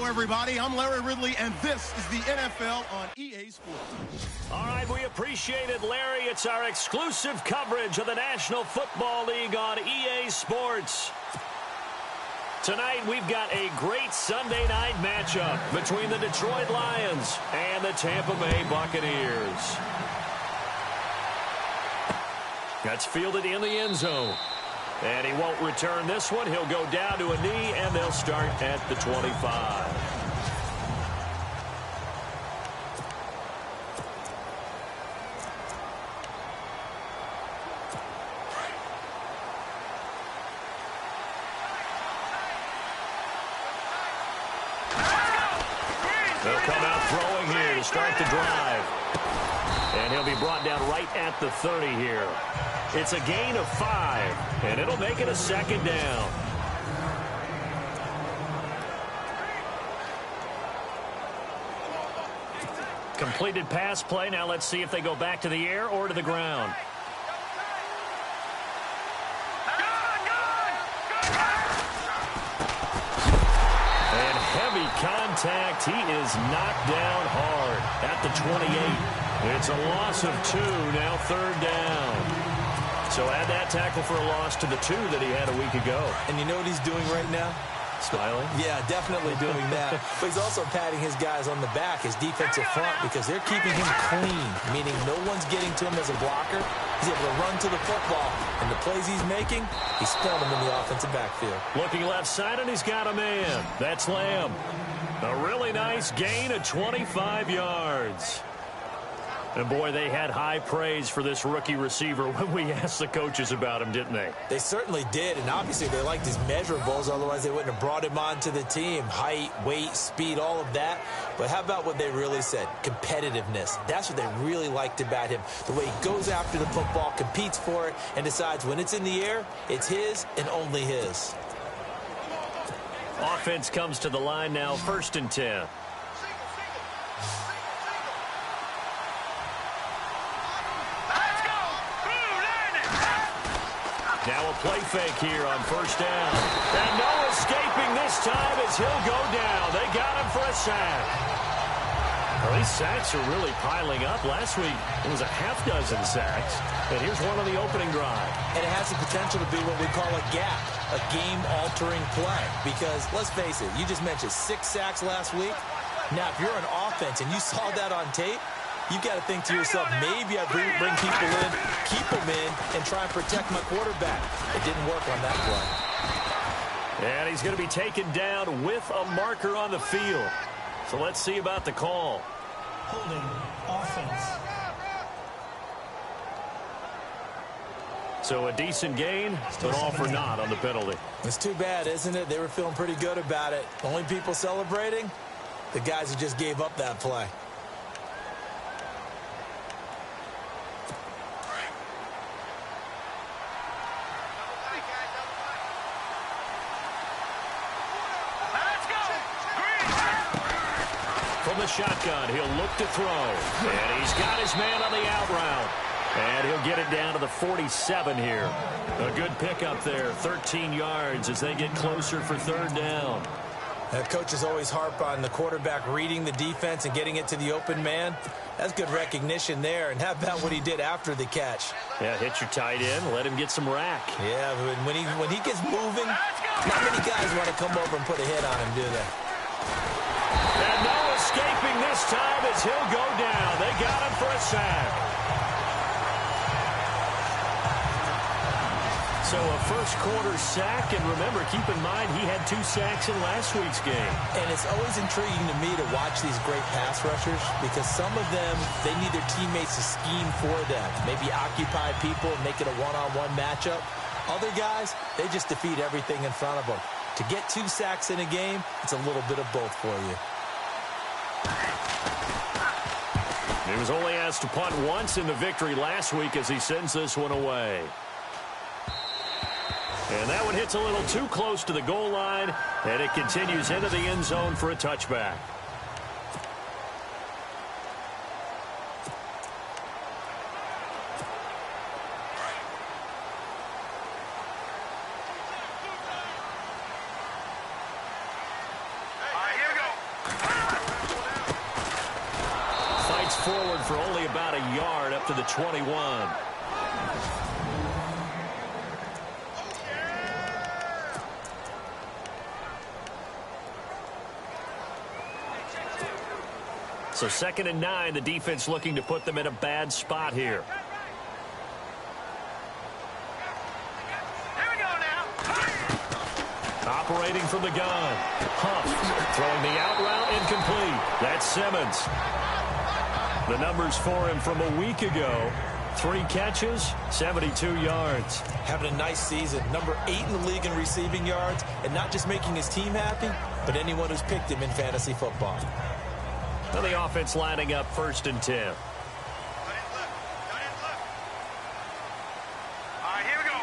everybody. I'm Larry Ridley, and this is the NFL on EA Sports. All right, we appreciate it, Larry. It's our exclusive coverage of the National Football League on EA Sports. Tonight, we've got a great Sunday night matchup between the Detroit Lions and the Tampa Bay Buccaneers. That's fielded in the end zone. And he won't return this one. He'll go down to a knee, and they'll start at the 25. He'll come out throwing here to start the drive. And he'll be brought down right at the 30 here. It's a gain of 5, and it'll make it a second down. Completed pass play. Now let's see if they go back to the air or to the ground. And heavy contact. He is knocked down hard at the 28. It's a loss of 2, now third down. So add that tackle for a loss to the 2 that he had a week ago. And you know what he's doing right now? Smiling? Yeah, definitely doing that. But he's also patting his guys on the back, his defensive front, because they're keeping him clean, meaning no one's getting to him as a blocker. He's able to run to the football. And the plays he's making, he's spelling them in the offensive backfield. Looking left side, and he's got a man. That's Lamb. A really nice gain of 25 yards. And, boy, they had high praise for this rookie receiver when we asked the coaches about him, didn't they? They certainly did, and obviously they liked his measurables. Otherwise, they wouldn't have brought him onto the team. Height, weight, speed, all of that. But how about what they really said? Competitiveness. That's what they really liked about him. The way he goes after the football, competes for it, and decides when it's in the air, it's his and only his. Offense comes to the line now, 1st and 10. Now a play fake here on 1st down. And no escaping this time as he'll go down. They got him for a sack. Well, these sacks are really piling up. Last week, it was a half-dozen sacks. And here's one on the opening drive. And it has the potential to be what we call a gap, a game-altering play. Because, let's face it, you just mentioned 6 sacks last week. Now, if you're an offense and you saw that on tape, you've got to think to yourself, maybe I bring people in, keep them in, and try and protect my quarterback. It didn't work on that play. And he's going to be taken down with a marker on the field. So let's see about the call. Holding offense. So a decent gain, but all for naught on the penalty. It's too bad, isn't it? They were feeling pretty good about it. Only people celebrating, the guys who just gave up that play. From the shotgun, he'll look to throw. And he's got his man on the out route. And he'll get it down to the 47 here. A good pickup there, 13 yards as they get closer for 3rd down. Coaches always harp on the quarterback reading the defense and getting it to the open man. That's good recognition there. And how about what he did after the catch? Yeah, hit your tight end, let him get some rack. Yeah, but when he gets moving, not many guys want to come over and put a hit on him, do they? And no escaping this time as he'll go down. They got him for a sack. So a first-quarter sack, and remember, keep in mind, he had 2 sacks in last week's game. And it's always intriguing to me to watch these great pass rushers because some of them, they need their teammates to scheme for them, maybe occupy people and make it a one-on-one matchup. Other guys, they just defeat everything in front of them. To get 2 sacks in a game, it's a little bit of both for you. He was only asked to punt once in the victory last week as he sends this one away. And that one hits a little too close to the goal line, and it continues into the end zone for a touchback. for only about a yard up to the 21. So 2nd and 9, the defense looking to put them in a bad spot here. Here we go now. Operating from the gun. Huff throwing the out route incomplete. That's Simmons. The numbers for him from a week ago. 3 catches, 72 yards. Having a nice season. Number 8 in the league in receiving yards. And not just making his team happy, but anyone who's picked him in fantasy football. Now the offense lining up 1st and 10. All right, here we go.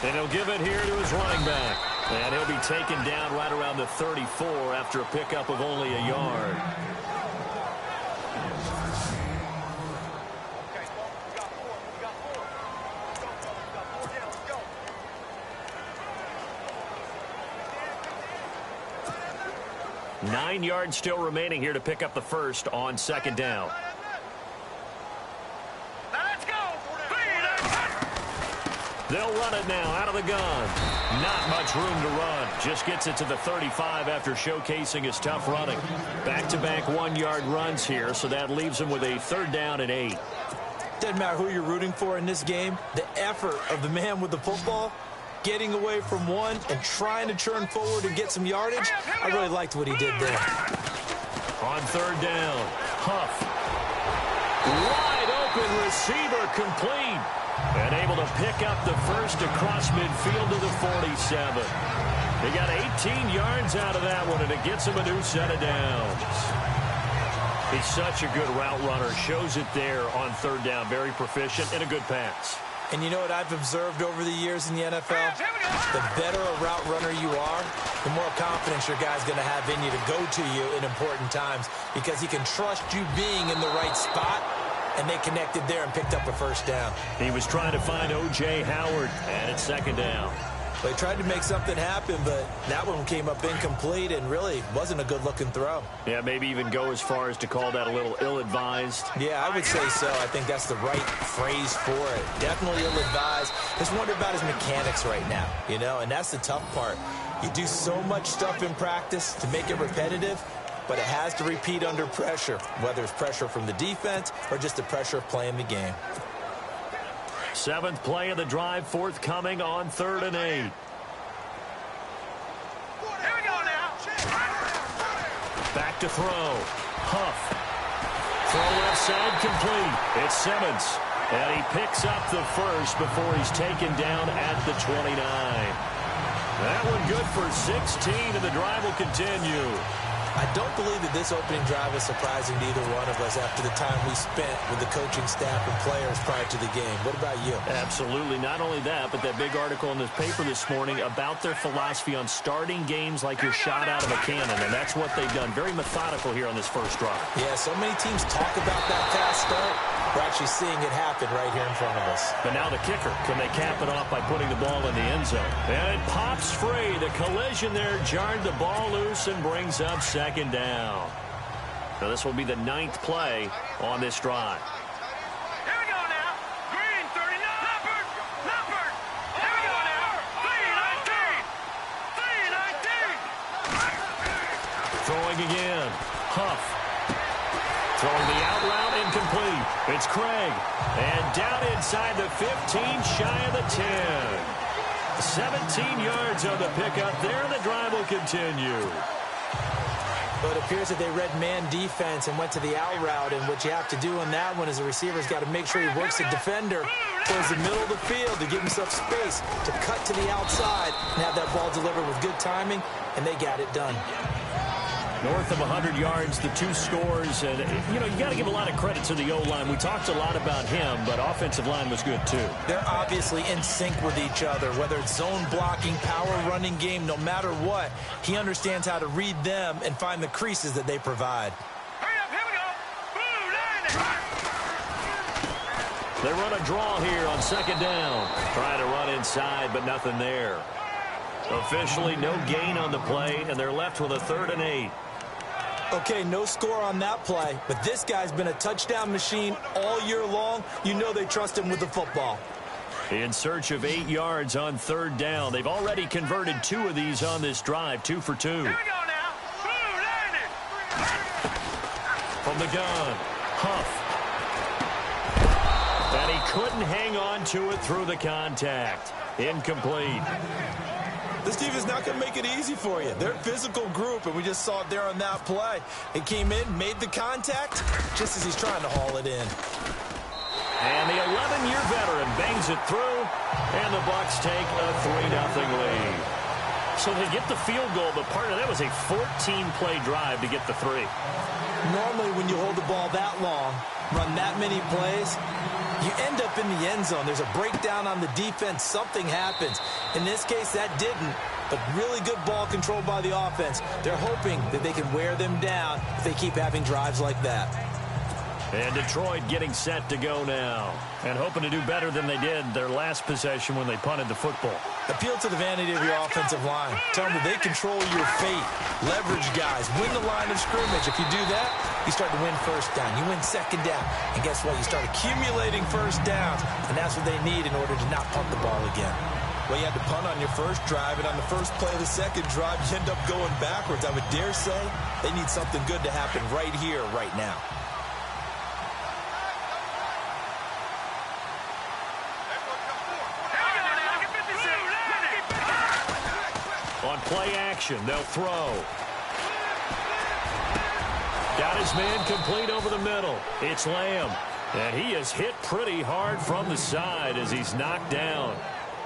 And he'll give it here to his running back. And he'll be taken down right around the 34 after a pickup of only a yard. Okay, 9 yards still remaining here to pick up the first on 2nd down. let's go. They'll run it now out of the gun. Not much room to run. Just gets it to the 35 after showcasing his tough running. Back-to-back 1-yard runs here, so that leaves him with a 3rd down and 8. Doesn't matter who you're rooting for in this game. The effort of the man with the football, getting away from one and trying to churn forward and get some yardage. I really liked what he did there. On 3rd down, Huff. Wide open receiver complete. And able to pick up the first across midfield to the 47. They got 18 yards out of that one, and it gets him a new set of downs. He's such a good route runner. Shows it there on 3rd down. Very proficient and a good pass. And you know what I've observed over the years in the NFL? The better a route runner you are, the more confidence your guy's going to have in you to go to you in important times because he can trust you being in the right spot, and they connected there and picked up a 1st down. He was trying to find O.J. Howard, and it's 2nd down. They tried to make something happen, but that one came up incomplete and really wasn't a good-looking throw. Yeah, maybe even go as far as to call that a little ill-advised. Yeah, I would say so. I think that's the right phrase for it. Definitely ill-advised. Just wonder about his mechanics right now, you know, and that's the tough part. You do so much stuff in practice to make it repetitive, but it has to repeat under pressure, whether it's pressure from the defense or just the pressure of playing the game. 7th play of the drive forthcoming on 3rd and 8. Here we go now. Back to throw. Huff. Throw left side complete. It's Simmons. And he picks up the first before he's taken down at the 29. That one good for 16, and the drive will continue. I don't believe that this opening drive is surprising to either one of us after the time we spent with the coaching staff and players prior to the game. What about you? Absolutely. Not only that, but that big article in this paper this morning about their philosophy on starting games like you're shot out of a cannon, and that's what they've done. Very methodical here on this first drive. Yeah, so many teams talk about that fast start. We're actually seeing it happen right here in front of us. But now the kicker. Can they cap it off by putting the ball in the end zone? And it pops free. The collision there jarred the ball loose and brings up 2nd down. So this will be the 9th play on this drive. Here we go now. Green 39. Leopard. Here we go now. 319. Throwing again. Huff. Throwing the out route incomplete. It's Craig. And down inside the 15, shy of the 10. 17 yards on the pickup there. The drive will continue. But it appears that they read man defense and went to the out route, and what you have to do on that one is the receiver's got to make sure he works the defender towards the middle of the field to give himself space to cut to the outside and have that ball delivered with good timing, and they got it done. North of 100 yards, the 2 scores, and, you know, you got to give a lot of credit to the O-line. We talked a lot about him, but offensive line was good, too. They're obviously in sync with each other, whether it's zone blocking, power running game, no matter what. He understands how to read them and find the creases that they provide. Hurry up, here we go. They run a draw here on 2nd down. Trying to run inside, but nothing there. Officially, no gain on the play, and they're left with a 3rd and 8. Okay, no score on that play, but this guy's been a touchdown machine all year long. You know they trust him with the football. In search of 8 yards on third down. They've already converted 2 of these on this drive, 2 for 2. Here we go now. Blue, land it. From the gun, Huff. And he couldn't hang on to it through the contact. Incomplete. This team is not going to make it easy for you. They're a physical group, and we just saw it there on that play. It came in, made the contact, just as he's trying to haul it in. And the 11-year veteran bangs it through, and the Bucs take a 3-0 lead. So they get the field goal, but part of that was a 14-play drive to get the 3. Normally, when you hold the ball that long, run that many plays, you end up in the end zone. There's a breakdown on the defense. Something happens. In this case, that didn't. But really good ball control by the offense. They're hoping that they can wear them down if they keep having drives like that. And Detroit getting set to go now. And hoping to do better than they did their last possession when they punted the football. Appeal to the vanity of your offensive line. Tell them that they control your fate. Leverage guys. Win the line of scrimmage. If you do that, you start to win first down. You win second down. And guess what? You start accumulating first downs. And that's what they need in order to not punt the ball again. Well, you had to punt on your first drive, and on the first play of the second drive, you end up going backwards. I would dare say they need something good to happen right here, right now. On play action, they'll throw. Got his man complete over the middle. It's Lamb. And he is hit pretty hard from the side as he's knocked down.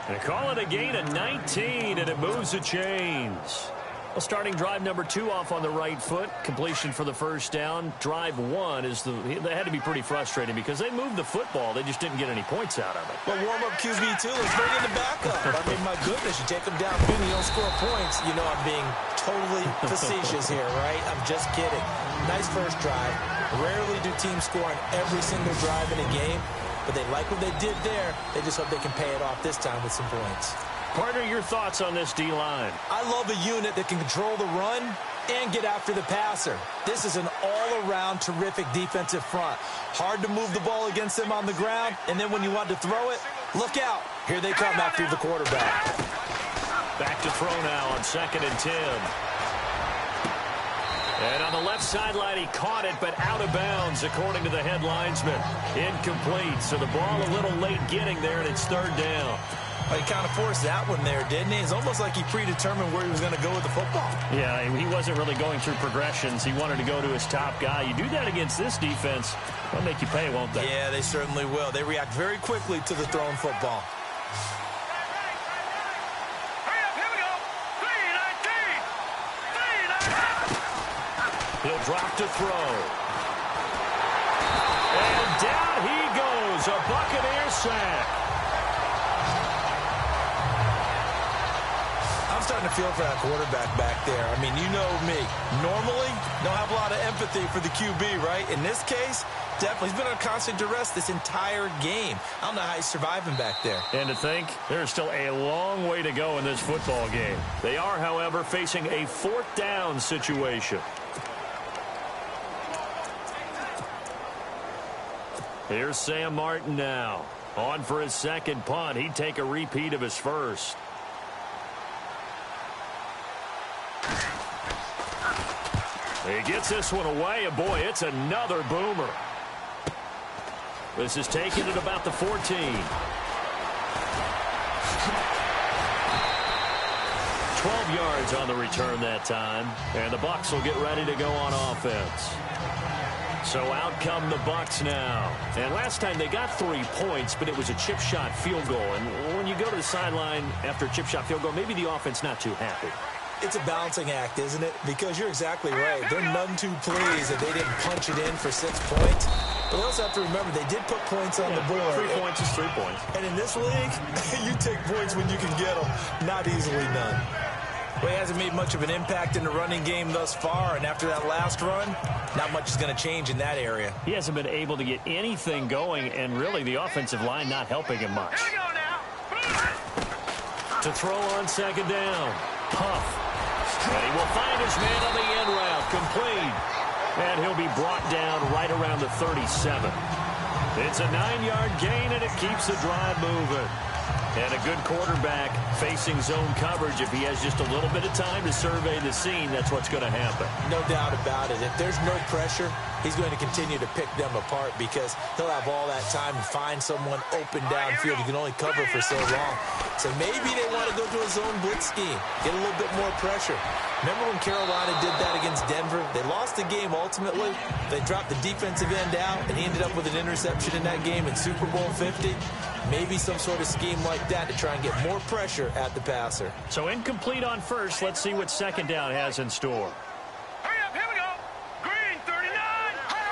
And call it a gain of 19, and it moves the chains. Well, starting drive number 2 off on the right foot. Completion for the first down. Drive 1 is they had to be pretty frustrating because they moved the football. They just didn't get any points out of it. Well, warm-up QB, too. Let's bring in the backup. I mean, my goodness, you take them downfield and you don't score points. You know I'm being totally facetious here, right? I'm just kidding. Nice first drive. Rarely do teams score on every single drive in a game, but they like what they did there. They just hope they can pay it off this time with some points. Partner, your thoughts on this D-line? I love a unit that can control the run and get after the passer. This is an all-around terrific defensive front. Hard to move the ball against them on the ground, and then when you want to throw it, look out. Here they come after the quarterback. Back to throw now on 2nd and 10. And on the left sideline, he caught it, but out of bounds, according to the head linesman. Incomplete, so the ball a little late getting there, and it's 3rd down. Well, he kind of forced that one there, didn't he? It's almost like he predetermined where he was going to go with the football. Yeah, he wasn't really going through progressions. He wanted to go to his top guy. You do that against this defense, they'll make you pay, won't they? Yeah, they certainly will. They react very quickly to the thrown football. Hurry up, here we go. 3-19. He'll drop to throw. And down he goes, a Buccaneer sack. I'm starting to feel for that quarterback back there. I mean, you know me. Normally, don't have a lot of empathy for the QB, right? In this case, definitely. He's been under constant duress this entire game. I don't know how he's surviving back there. And to think, there's still a long way to go in this football game. They are, however, facing a 4th down situation. Here's Sam Martin now. On for his second punt. He'd take a repeat of his first. He gets this one away, and boy, it's another boomer. This is taken at about the 14. 12 yards on the return that time, and the Bucs will get ready to go on offense. So out come the Bucs now. And last time they got 3 points, but it was a chip shot field goal. And when you go to the sideline after a chip shot field goal, maybe the offense not too happy. It's a balancing act, isn't it? Because you're exactly right. They're none too pleased that they didn't punch it in for 6 points. But they also have to remember they did put points on the board. 3 points is 3 points. And in this league, you take points when you can get them. Not easily done. Well, he hasn't made much of an impact in the running game thus far. And after that last run, not much is going to change in that area. He hasn't been able to get anything going, and really the offensive line not helping him much. Here we go now. To throw on 2nd down. Huff. And he will find his man on the end route. complete. And he'll be brought down right around the 37. It's a 9-yard gain, and it keeps the drive moving. And a good quarterback facing zone coverage. If he has just a little bit of time to survey the scene, that's what's going to happen. No doubt about it. If there's no pressure, he's going to continue to pick them apart because he'll have all that time to find someone open downfield. You can only cover for so long. So maybe they want to go to a zone blitz scheme, get a little bit more pressure. Remember when Carolina did that against Denver? They lost the game ultimately. They dropped the defensive end out, and he ended up with an interception in that game in Super Bowl 50. Maybe some sort of scheme like that to try and get more pressure at the passer. So incomplete on first. Let's see what second down has in store. Hurry up, here we go. Green 39.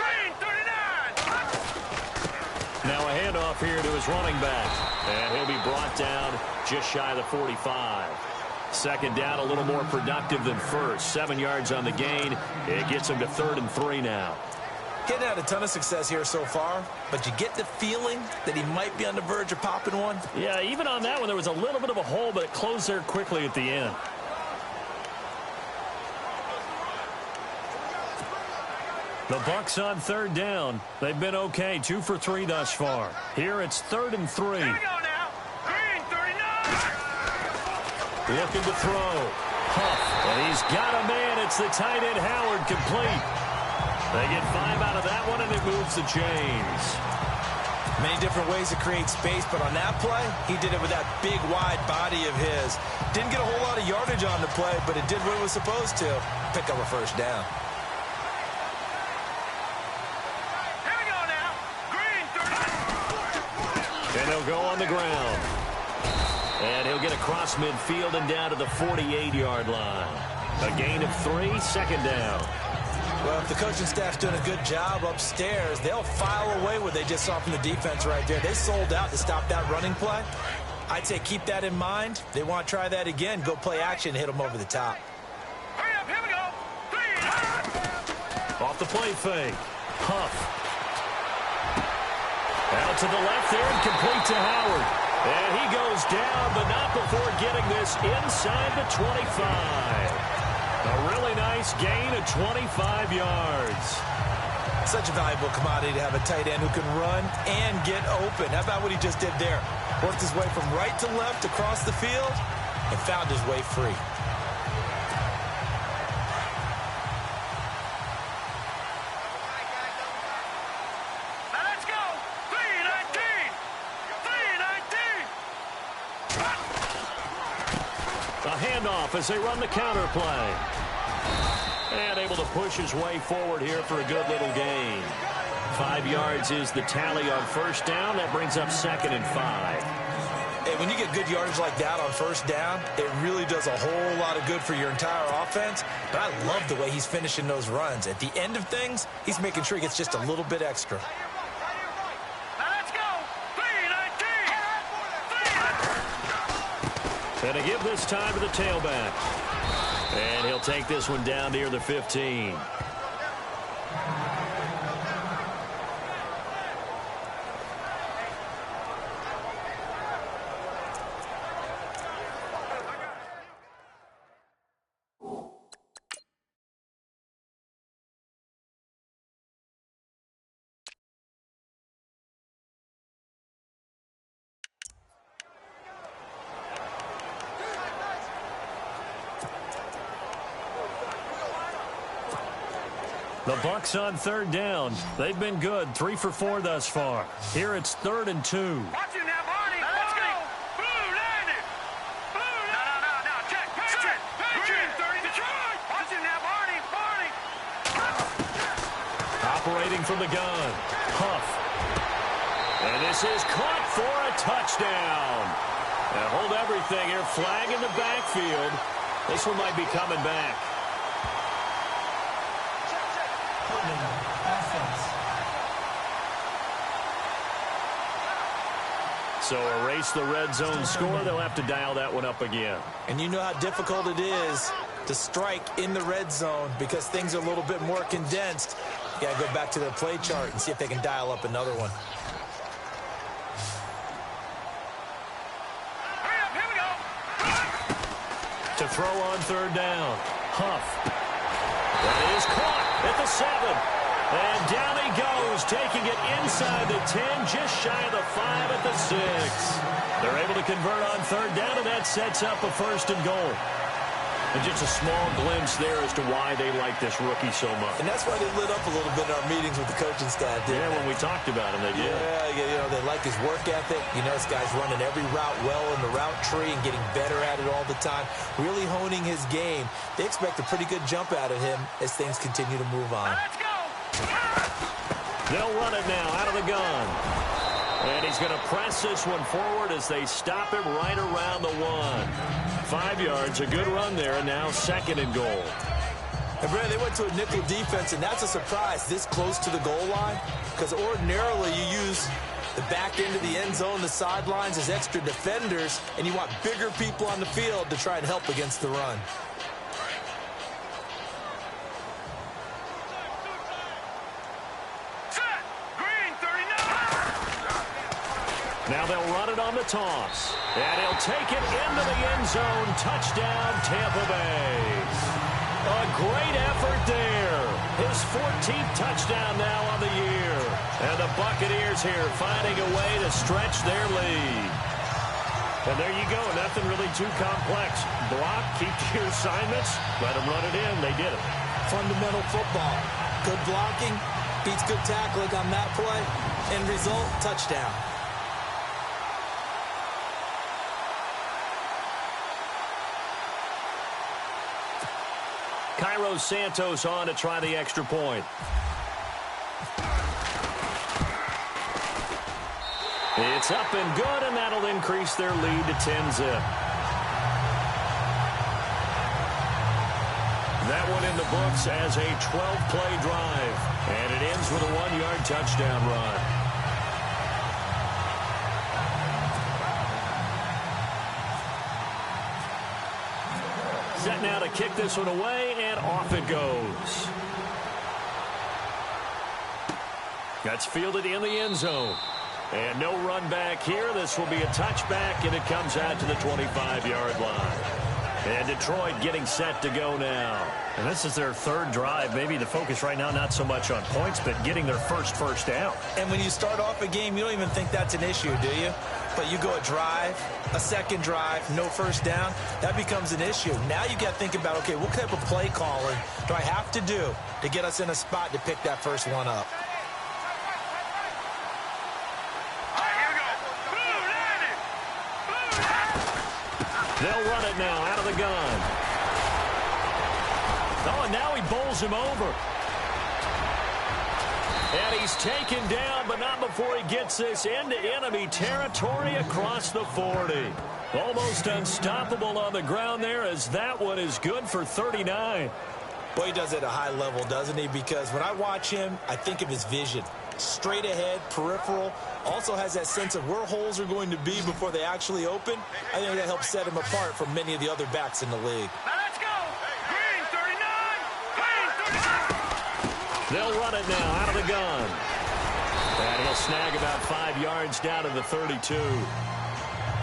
Green 39. Now a handoff here to his running back. And he'll be brought down just shy of the 45. Second down, a little more productive than first. 7 yards on the gain. It gets him to 3rd and 3 now. Getting had a ton of success here so far, but you get the feeling that he might be on the verge of popping one. Yeah, even on that one, there was a little bit of a hole, but it closed there quickly at the end. The Bucs on 3rd down. They've been okay, 2 for 3 thus far. Here it's 3rd and 3. Here we go now. Green 39. Looking to throw. Huff, and he's got a man. It's the tight end Howard, complete. They get 5 out of that one, and it moves the chains. Many different ways to create space, but on that play, he did it with that big, wide body of his. Didn't get a whole lot of yardage on the play, but it did what it was supposed to. Pick up a first down. Here we go now. Green 30. And he'll go on the ground. And he'll get across midfield and down to the 48-yard line. A gain of 3, second down. Well, if the coaching staff's doing a good job upstairs, they'll file away what they just saw from the defense right there. They sold out to stop that running play. I'd say keep that in mind. They want to try that again. Go play action and hit them over the top. Hurry up, here we go. Green. Off the play fake. Huff. Out to the left there and complete to Howard. And he goes down, but not before getting this inside the 25. A really nice gain of 25 yards. Such a valuable commodity to have a tight end who can run and get open. How about what he just did there? Worked his way from right to left across the field and found his way free. Now let's go. 319. 319. A handoff as they run the counter play. And able to push his way forward here for a good little gain. 5 yards is the tally on first down. That brings up 2nd and 5. Hey, when you get good yardage like that on first down, it really does a whole lot of good for your entire offense. But I love the way he's finishing those runs. At the end of things, he's making sure he gets just a little bit extra. Now let's go. 319. And to give this time to the tailback. And he'll take this one down near the 15. The Bucs on 3rd down. They've been good, 3 for 4 thus far. Here it's 3rd and 2. Watch it now, Barney. Let's go. Blue landed. Blue landed. No. Check. Green 30. Detroit. Watch it now, Barney. Operating from the gun. Huff. And this is caught for a touchdown. And hold everything here. Flag in the backfield. This one might be coming back. So erase the red zone score. They'll have to dial that one up again. And you know how difficult it is to strike in the red zone because things are a little bit more condensed. You got to go back to their play chart and see if they can dial up another one. Hurry up, here we go. To throw on 3rd down. Huff. That is caught at the 7. And down he goes, taking it inside the 10, just shy of the 5 at the 6. They're able to convert on third down, and that sets up a 1st and goal. And just a small glimpse there as to why they like this rookie so much. And that's why they lit up a little bit in our meetings with the coaching staff. Yeah, when we talked about him, they did. Yeah, they like his work ethic. You know, this guy's running every route well in the route tree and getting better at it all the time, really honing his game. They expect a pretty good jump out of him as things continue to move on. Let's go. They'll run it now out of the gun. And he's going to press this one forward as they stop him right around the 1. 5 yards, a good run there, and now 2nd and goal. And Brad, they went to a nickel defense, and that's a surprise this close to the goal line, because ordinarily you use the back end of the end zone, the sidelines as extra defenders, and you want bigger people on the field to try and help against the run. Set. Green 39. Now they'll run it on the toss. And he'll take it into the end zone. Touchdown, Tampa Bay. A great effort there. His 14th touchdown now on the year. And the Buccaneers here finding a way to stretch their lead. And there you go. Nothing really too complex. Block, keep to your assignments, let them run it in. They did it. Fundamental football. Good blocking beats good tackling on that play. End result, touchdown. Cairo Santos on to try the extra point. It's up and good, and that'll increase their lead to 10-zip. That one in the books as a 12-play drive, and it ends with a 1-yard touchdown run. Set now to kick this one away, and off it goes. That's fielded in the end zone. And no run back here. This will be a touchback, and it comes out to the 25-yard line. And Detroit getting set to go now. And this is their 3rd drive. Maybe the focus right now not so much on points, but getting their first down. And when you start off a game, you don't even think that's an issue, do you? But you go a drive, a 2nd drive, no first down, that becomes an issue. Now you got to think about, okay, what type of play calling do I have to do to get us in a spot to pick that first one up? They'll run it now out of the gun. Oh, and now he bowls him over. And he's taken down, but not before he gets this into enemy territory across the 40. Almost unstoppable on the ground there, as that one is good for 39. Boy, he does it at a high level, doesn't he? Because when I watch him, I think of his vision. Straight ahead, peripheral, also has that sense of where holes are going to be before they actually open. I think that helps set him apart from many of the other backs in the league. Now let's go. Green 39. Green 39. They'll run it now out of the gun. And he'll snag about 5 yards down to the 32.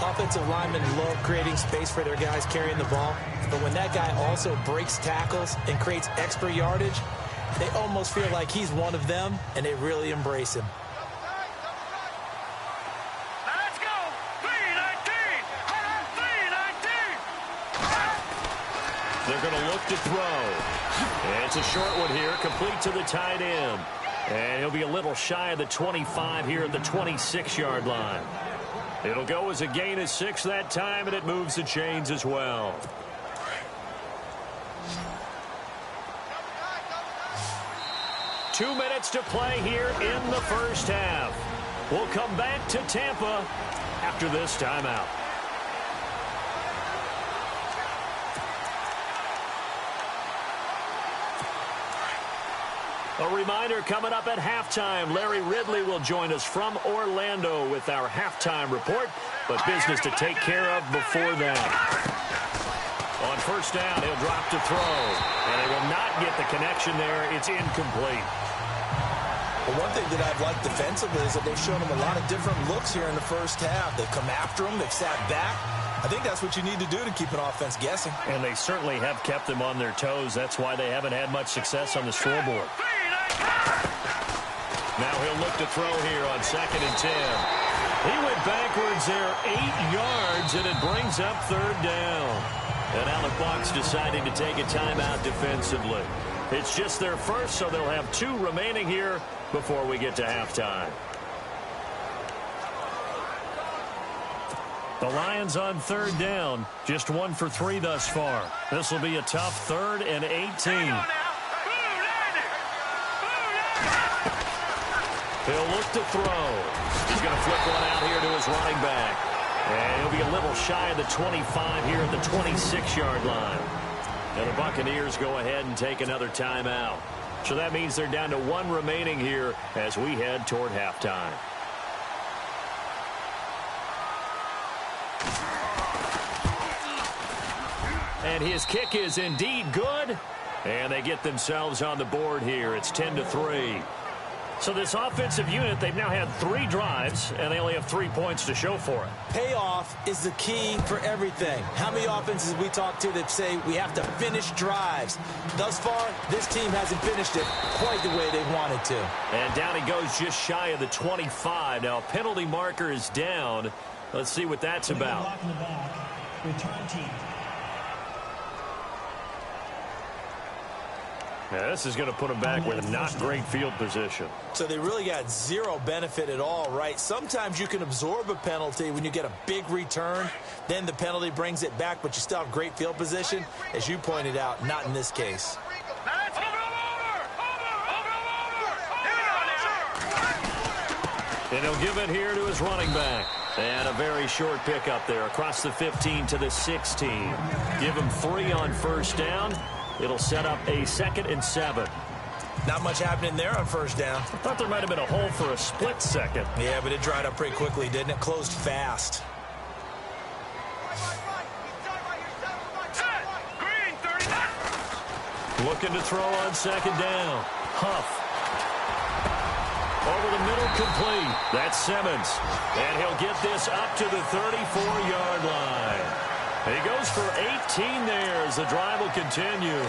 Offensive linemen love creating space for their guys carrying the ball. But when that guy also breaks tackles and creates extra yardage, they almost feel like he's one of them, and they really embrace him. Now let's go. 319. 319. They're going to look to throw. And it's a short one here, complete to the tight end. And he'll be a little shy of the 25 here at the 26-yard line. It'll go as a gain of 6 that time, and it moves the chains as well. Two minutes to play here in the first half. We'll come back to Tampa after this timeout. A reminder coming up at halftime. Larry Ridley will join us from Orlando with our halftime report, but business to take care of before that. On first down, he'll drop to throw, and he will not get the connection there. It's incomplete. Well, one thing that I've liked defensively is that they've shown him a lot of different looks here in the first half. They've come after him. They've sat back. I think that's what you need to do to keep an offense guessing. And they certainly have kept them on their toes. That's why they haven't had much success on the scoreboard. Now he'll look to throw here on 2nd and 10. He went backwards there 8 yards, and it brings up 3rd down. And now the Bucs deciding to take a timeout defensively. It's just their first, so they'll have 2 remaining here before we get to halftime. The Lions on 3rd down, just 1 for 3 thus far. This will be a tough 3rd and 18. He'll look to throw. He's going to flip one out here to his running back. And he'll be a little shy of the 25 here at the 26-yard line. And the Buccaneers go ahead and take another timeout. So that means they're down to 1 remaining here as we head toward halftime. And his kick is indeed good. And they get themselves on the board here. It's 10-3. So this offensive unit, they've now had 3 drives, and they only have 3 points to show for it. Payoff is the key for everything. How many offenses we talk to that say we have to finish drives? Thus far, this team hasn't finished it quite the way they wanted to. And down he goes just shy of the 25. Now, penalty marker is down. Let's see what that's about. Block in the back. Return team. Now, this is going to put them back with not great field position. So they really got 0 benefit at all, right? Sometimes you can absorb a penalty when you get a big return. Then the penalty brings it back, but you still have great field position. As you pointed out, not in this case. And he'll give it here to his running back. And a very short pickup there across the 15 to the 16. Give him 3 on 1st down. It'll set up a 2nd and 7. Not much happening there on 1st down. I thought there might have been a hole for a split second. Yeah, but it dried up pretty quickly, didn't it? Closed fast. Looking to throw on 2nd down. Huff. Over the middle, complete. That's Simmons. And he'll get this up to the 34-yard line. He goes for 18 there as the drive will continue.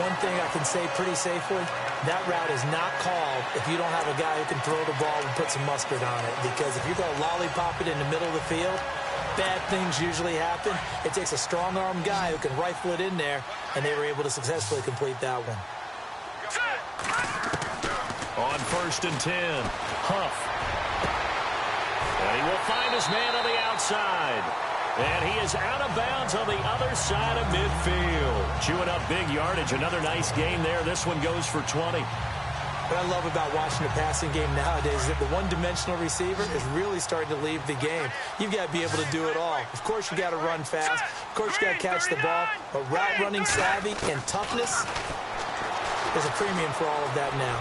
One thing I can say pretty safely, that route is not called if you don't have a guy who can throw the ball and put some mustard on it. Because if you're going to lollipop it in the middle of the field, bad things usually happen. It takes a strong-arm guy who can rifle it in there, and they were able to successfully complete that one. On 1st and 10, Huff. And he will find his man on the outside. And he is out of bounds on the other side of midfield. Chewing up big yardage. Another nice gain there. This one goes for 20. What I love about watching the passing game nowadays is that the one-dimensional receiver is really starting to leave the game. You've got to be able to do it all. Of course, you got to run fast. Of course, you got to catch the ball. But route running savvy and toughness, there's a premium for all of that now.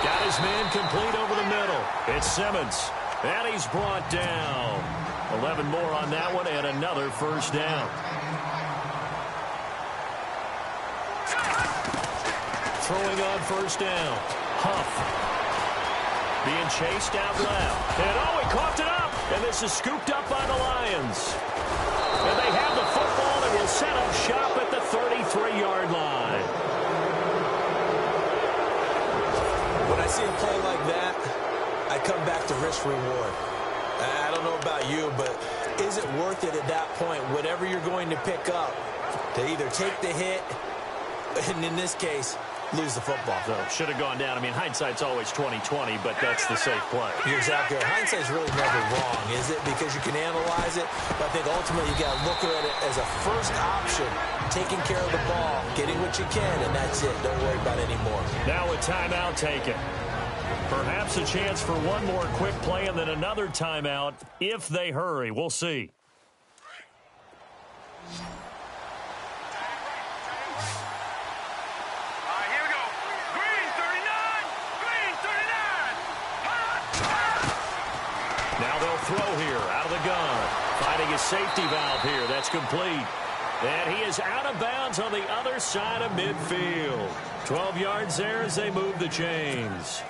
Got his man complete over the middle. It's Simmons. And he's brought down. 11 more on that one and another 1st down. Throwing on 1st down. Huff. Being chased out left. And he coughed it up. And this is scooped up by the Lions. And they have the football and will set up shop at the 33-yard line. When I see a play like that, I come back to risk-reward. I don't know about you, but is it worth it at that point, whatever you're going to pick up, to either take the hit, and in this case, lose the football? So should have gone down. I mean, hindsight's always 20/20, but that's the safe play. You're exactly right. Hindsight's really never wrong, is it? Because you can analyze it, but I think ultimately you got to look at it as a first option, taking care of the ball, getting what you can, and that's it. Don't worry about it anymore. Now a timeout taken. Perhaps a chance for one more quick play and then another timeout if they hurry. We'll see. Here we go. Green 39. Green 39. Now they'll throw here out of the gun. Finding his safety valve here. That's complete. And he is out of bounds on the other side of midfield. 12 yards there as they move the chains.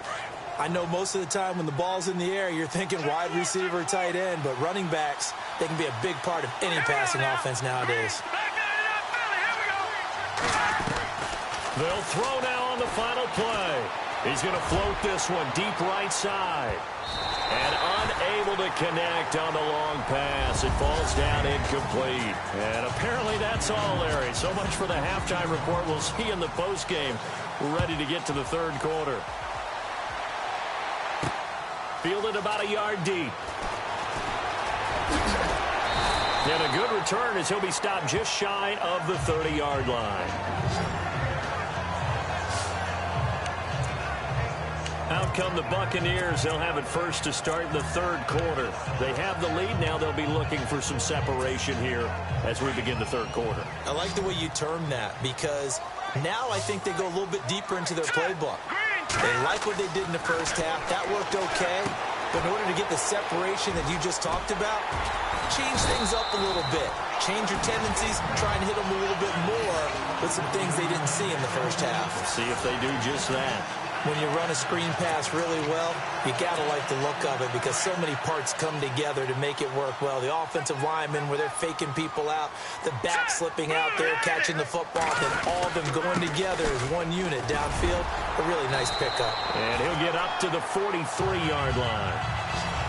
I know most of the time when the ball's in the air, you're thinking wide receiver, tight end, but running backs, they can be a big part of any passing offense nowadays. They'll throw now on the final play. He's going to float this one deep right side. And unable to connect on the long pass. It falls down incomplete. And apparently that's all, Larry. So much for the halftime report. We'll see in the postgame. We're ready to get to the third quarter. Fielded about a yard deep. And a good return as he'll be stopped just shy of the 30-yard line. Out come the Buccaneers. They'll have it first to start the third quarter. They have the lead. Now they'll be looking for some separation here as we begin the third quarter. I like the way you term that because now I think they go a little bit deeper into their playbook. They like what they did in the first half. That worked okay. But in order to get the separation that you just talked about, change things up a little bit. Change your tendencies, try and hit them a little bit more with some things they didn't see in the first half. Let's see if they do just that. When you run a screen pass really well, you got to like the look of it because so many parts come together to make it work well. The offensive linemen where they're faking people out, the back slipping out there, catching the football, then all of them going together as one unit downfield. A really nice pickup. And he'll get up to the 43-yard line.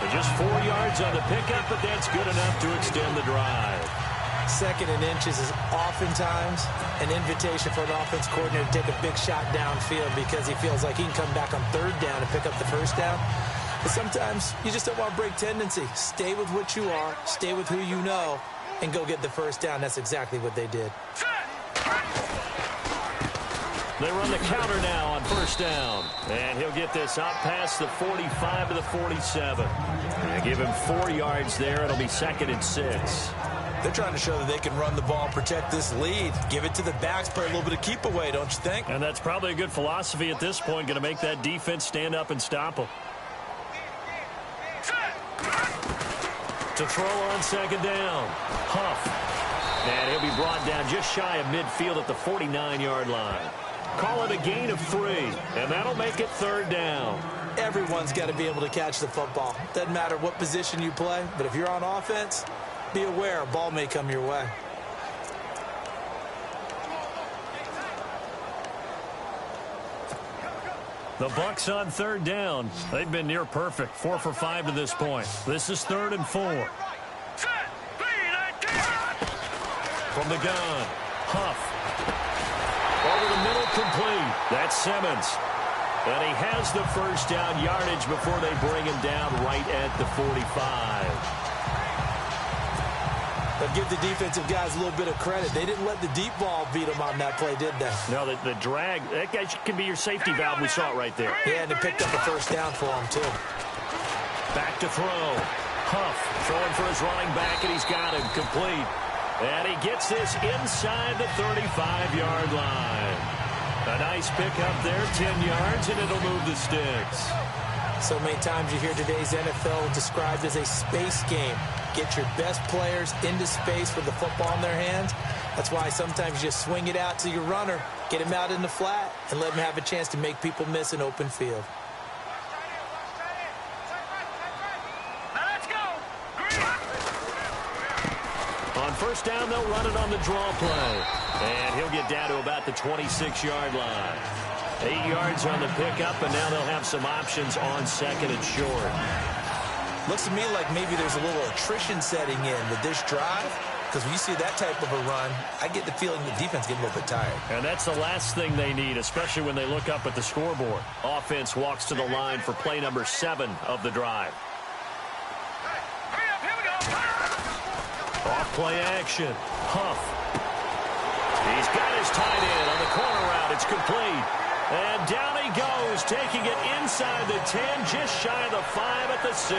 But just 4 yards on the pickup, but that's good enough to extend the drive. Second and inches is oftentimes an invitation for an offense coordinator to take a big shot downfield because he feels like he can come back on third down and pick up the first down. But sometimes you just don't want to break tendency. Stay with what you are, stay with who you know, and go get the first down. That's exactly what they did. They run the counter now on first down. And he'll get this up past the 45 to the 47. And give him 4 yards there. It'll be 2nd and 6. They're trying to show that they can run the ball, protect this lead. Give it to the backs, play a little bit of keep away, don't you think? And that's probably a good philosophy at this point. Going to make that defense stand up and stop them. To throw on second down. Huff. And he'll be brought down just shy of midfield at the 49-yard line. Call it a gain of 3, and that'll make it third down. Everyone's got to be able to catch the football. Doesn't matter what position you play, but if you're on offense, be aware a ball may come your way. The Bucs on third down. They've been near perfect. 4 for 5 to this point. This is 3rd and 4. From the gun, Huff. Over the middle, complete. That's Simmons. And he has the first down yardage before they bring him down right at the 45. But give the defensive guys a little bit of credit. They didn't let the deep ball beat them on that play, did they? No, the drag, that guy can be your safety valve. We saw it right there. Yeah, and they picked up a first down for him, too. Back to throw. Huff throwing for his running back, and he's got him complete. And he gets this inside the 35-yard line. A nice pickup there, 10 yards, and it'll move the sticks. So many times you hear today's NFL described as a space game. Get your best players into space with the football in their hands. That's why sometimes you just swing it out to your runner, get him out in the flat, and let him have a chance to make people miss an open field. On first down, they'll run it on the draw play. And he'll get down to about the 26-yard line. 8 yards on the pickup, and now they'll have some options on 2nd and short. Looks to me like maybe there's a little attrition setting in with this drive. Because when you see that type of a run, I get the feeling the defense getting a little bit tired. And that's the last thing they need, especially when they look up at the scoreboard. Offense walks to the line for play number 7 of the drive. Off play action. Huff. He's got his tight end on the corner route. It's complete. And down he goes, taking it inside the 10, just shy of the 5 at the 6.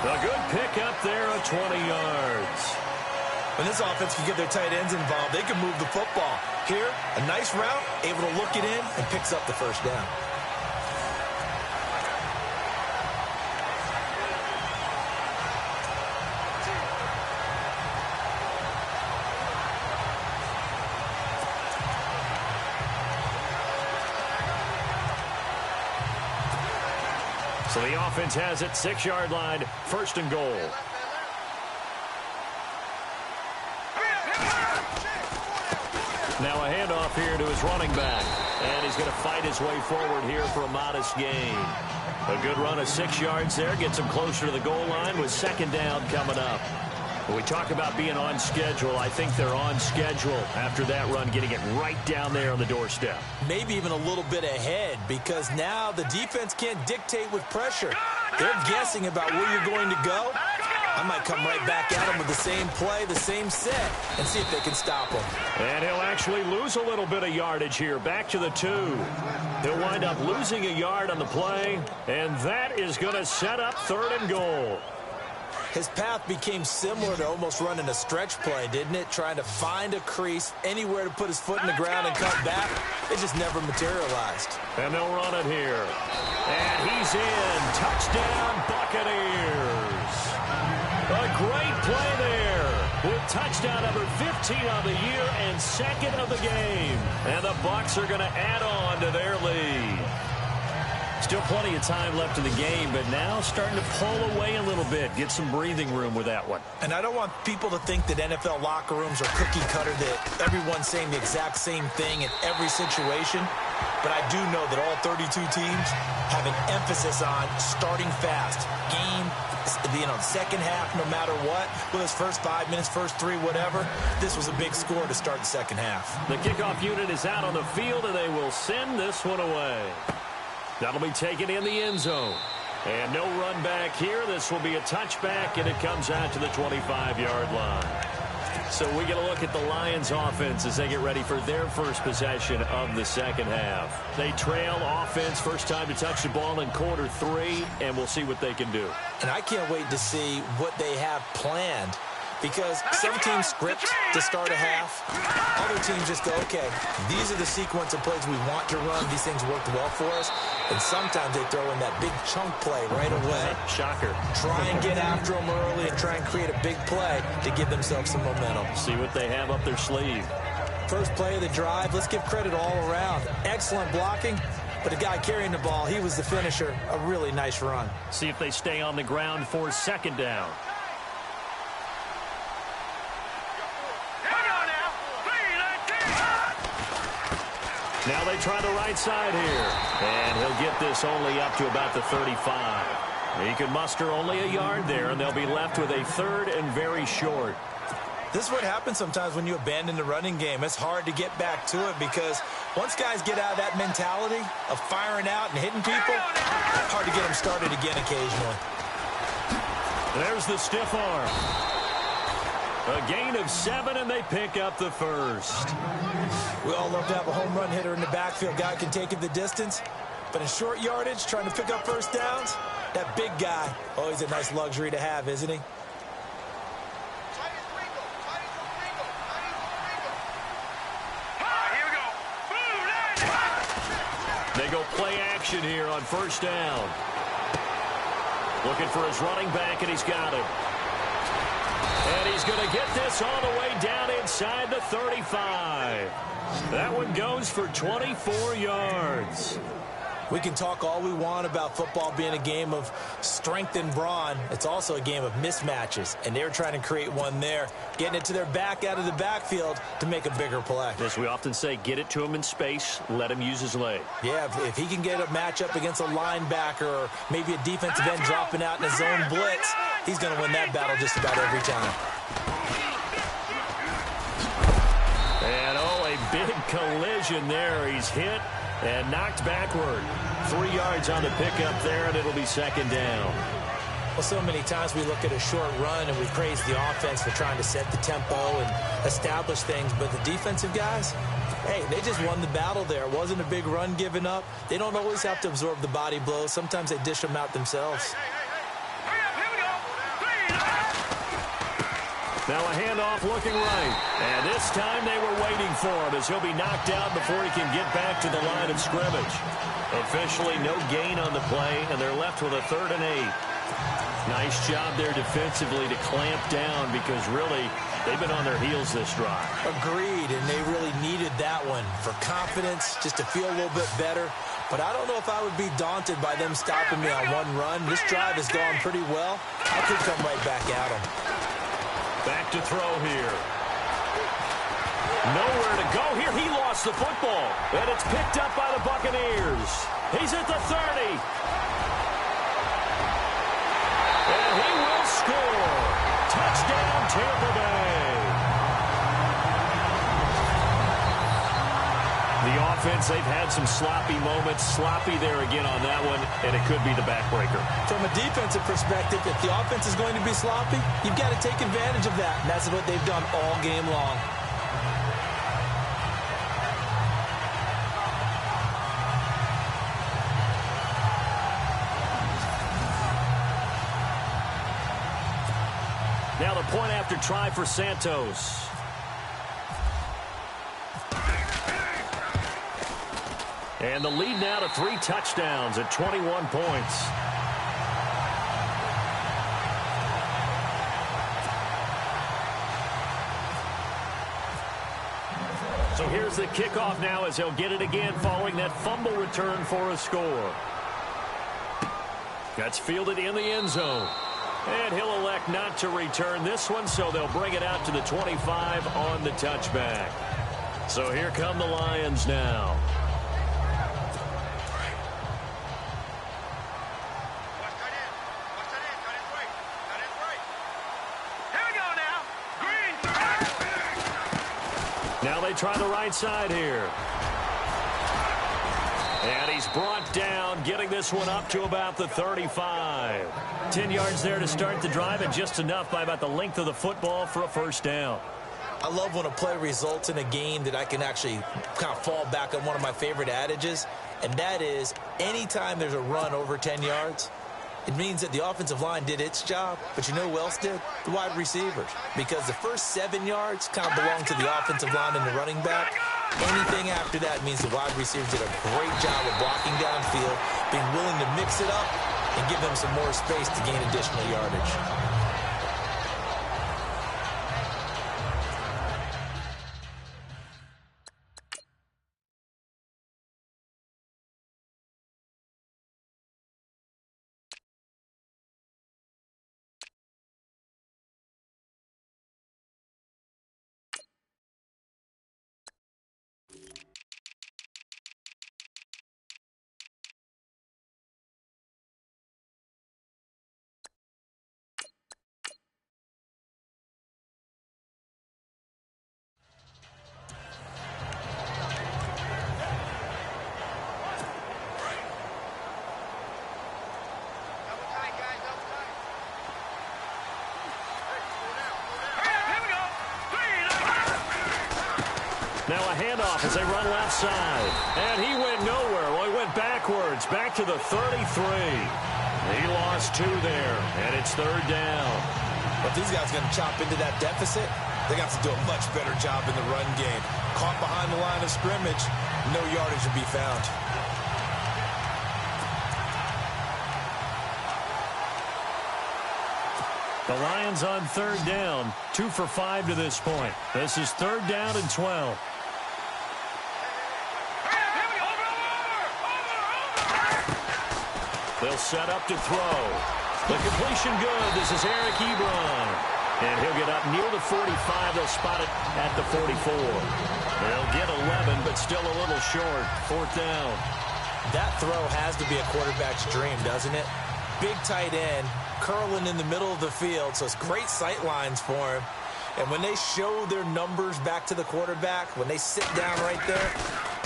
A good pickup there of 20 yards. When this offense can get their tight ends involved, they can move the football. Here, a nice route, able to look it in, and picks up the first down. So the offense has it, 6-yard line, 1st and goal. Now a handoff here to his running back. And he's going to fight his way forward here for a modest gain. A good run of 6 yards there. Gets him closer to the goal line with 2nd down coming up. When we talk about being on schedule, I think they're on schedule after that run, getting it right down there on the doorstep. Maybe even a little bit ahead, because now the defense can't dictate with pressure. They're guessing about where you're going to go. I might come right back at them with the same play, the same set, and see if they can stop them. And he'll actually lose a little bit of yardage here, back to the 2. He'll wind up losing a yard on the play, and that is going to set up 3rd and goal. His path became similar to almost running a stretch play, didn't it? Trying to find a crease, anywhere to put his foot in the ground and cut back. It just never materialized. And they'll run it here. And he's in. Touchdown, Buccaneers. A great play there with touchdown number 15 on the year and 2nd of the game. And the Bucs are going to add on to their lead. Still plenty of time left in the game, but now starting to pull away a little bit. Get some breathing room with that one. And I don't want people to think that NFL locker rooms are cookie cutter, that everyone's saying the exact same thing in every situation. But I do know that all 32 teams have an emphasis on starting fast. Game, second half, no matter what. Whether it's first 5 minutes, first 3, whatever. This was a big score to start the second half. The kickoff unit is out on the field, and they will send this one away. That'll be taken in the end zone. And no run back here. This will be a touchback, and it comes out to the 25-yard line. So we get a look at the Lions offense as they get ready for their first possession of the second half. They trail offense, first time to touch the ball in quarter 3, and we'll see what they can do. And I can't wait to see what they have planned, because some teams script to start a half. Other teams just go, okay, these are the sequence of plays we want to run. These things worked well for us. And sometimes they throw in that big chunk play right away. Shocker. Try and get after them early and try and create a big play to give themselves some momentum. See what they have up their sleeve. First play of the drive, let's give credit all around. Excellent blocking, but the guy carrying the ball, he was the finisher. A really nice run. See if they stay on the ground for 2nd down. Now they try the right side here. And he'll get this only up to about the 35. He can muster only a yard there, and they'll be left with a 3rd and very short. This is what happens sometimes when you abandon the running game. It's hard to get back to it, because once guys get out of that mentality of firing out and hitting people, hard to get them started again occasionally. There's the stiff arm. A gain of 7, and they pick up the 1st. We all love to have a home run hitter in the backfield. Guy can take it the distance. But in short yardage, trying to pick up first downs, that big guy, always a nice luxury to have, isn't he? They go play action here on 1st down. Looking for his running back, and he's got him. And he's going to get this all the way down inside the 35. That one goes for 24 yards. We can talk all we want about football being a game of strength and brawn. It's also a game of mismatches, and they're trying to create one there, getting it to their back out of the backfield to make a bigger play. As we often say, get it to him in space, let him use his leg. Yeah, if he can get a matchup against a linebacker or maybe a defensive end dropping out in a zone blitz, he's going to win that battle just about every time. And a big collision there. He's hit and knocked backward. 3 yards on the pickup there, and it'll be 2nd down. Well, so many times we look at a short run and we praise the offense for trying to set the tempo and establish things, but the defensive guys, hey, they just won the battle there. It wasn't a big run given up. They don't always have to absorb the body blows. Sometimes they dish them out themselves. Now a handoff looking right. And this time they were waiting for him as he'll be knocked out before he can get back to the line of scrimmage. Officially no gain on the play, and they're left with a 3rd and 8. Nice job there defensively to clamp down, because really they've been on their heels this drive. Agreed, and they really needed that one for confidence, just to feel a little bit better. But I don't know if I would be daunted by them stopping me on one run. This drive has gone pretty well. I could come right back at them. Back to throw here. Nowhere to go here. He lost the football. And it's picked up by the Buccaneers. He's at the 30. And he will score. Touchdown, Tampa Bay. The offense, they've had some sloppy moments. Sloppy there again on that one, and it could be the backbreaker. From a defensive perspective, if the offense is going to be sloppy, you've got to take advantage of that. And that's what they've done all game long. Now the point after try for Santos. And the lead now to 3 touchdowns at 21 points. So here's the kickoff now as he'll get it again following that fumble return for a score. That's fielded in the end zone. And he'll elect not to return this one, so they'll bring it out to the 25 on the touchback. So here come the Lions now. Now they try the right side here. And he's brought down, getting this one up to about the 35. 10 yards there to start the drive, and just enough by about the length of the football for a first down. I love when a play results in a game that I can actually kind of fall back on one of my favorite adages, and that is anytime there's a run over 10 yards, it means that the offensive line did its job, but you know who else did? The wide receivers. Because the first 7 yards kind of belong to the offensive line and the running back. Anything after that means the wide receivers did a great job of blocking downfield, being willing to mix it up, and give them some more space to gain additional yardage. Now a handoff as they run left side. And he went nowhere. Well, he went backwards, back to the 33. He lost 2 there, and it's 3rd down. But these guys are going to chop into that deficit. They got to do a much better job in the run game. Caught behind the line of scrimmage, no yardage to be found. The Lions on 3rd down, 2 for 5 to this point. This is 3rd down and 12. They'll set up to throw. The completion good. This is Eric Ebron. And he'll get up near the 45. They'll spot it at the 44. They'll get 11, but still a little short. 4th down. That throw has to be a quarterback's dream, doesn't it? Big tight end, curling in the middle of the field, so it's great sight lines for him. And when they show their numbers back to the quarterback, when they sit down right there,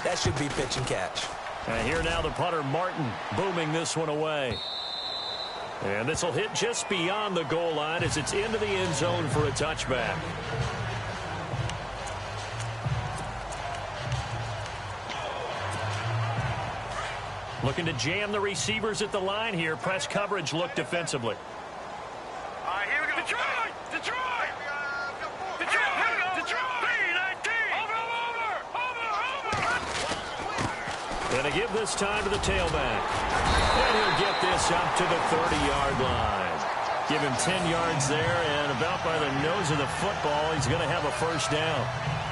that should be pitch and catch. And here now the punter, Martin, booming this one away. And this will hit just beyond the goal line as it's into the end zone for a touchback. Looking to jam the receivers at the line here. Press coverage look defensively. All right, here we go. Detroit! Detroit! Detroit! Here we go. Detroit! B-19! Over! And to give this time to the tailback. And he'll get this up to the 30-yard line. Give him 10 yards there, and about by the nose of the football, he's going to have a first down.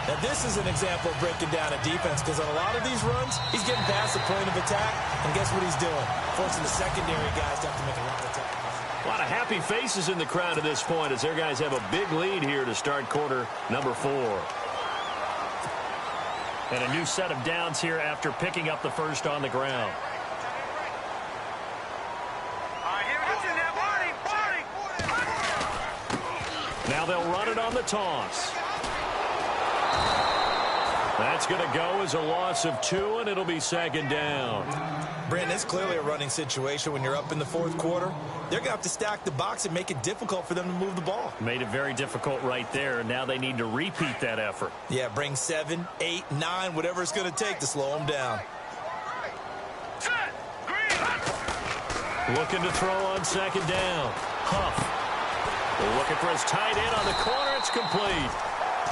Now, this is an example of breaking down a defense because on a lot of these runs, he's getting past the point of attack, and guess what he's doing? Forcing the secondary guys to have to make a lot of tackles. A lot of happy faces in the crowd at this point as their guys have a big lead here to start quarter number 4. And a new set of downs here after picking up the first on the ground. Now they'll run it on the toss. That's going to go as a loss of 2, and it'll be second down. Brandon, it's clearly a running situation when you're up in the fourth quarter. They're going to have to stack the box and make it difficult for them to move the ball. Made it very difficult right there. Now they need to repeat that effort. Yeah, bring 7, 8, 9, whatever it's going to take to slow them down. Looking to throw on second down. Huff. Looking for his tight end on the corner. It's complete.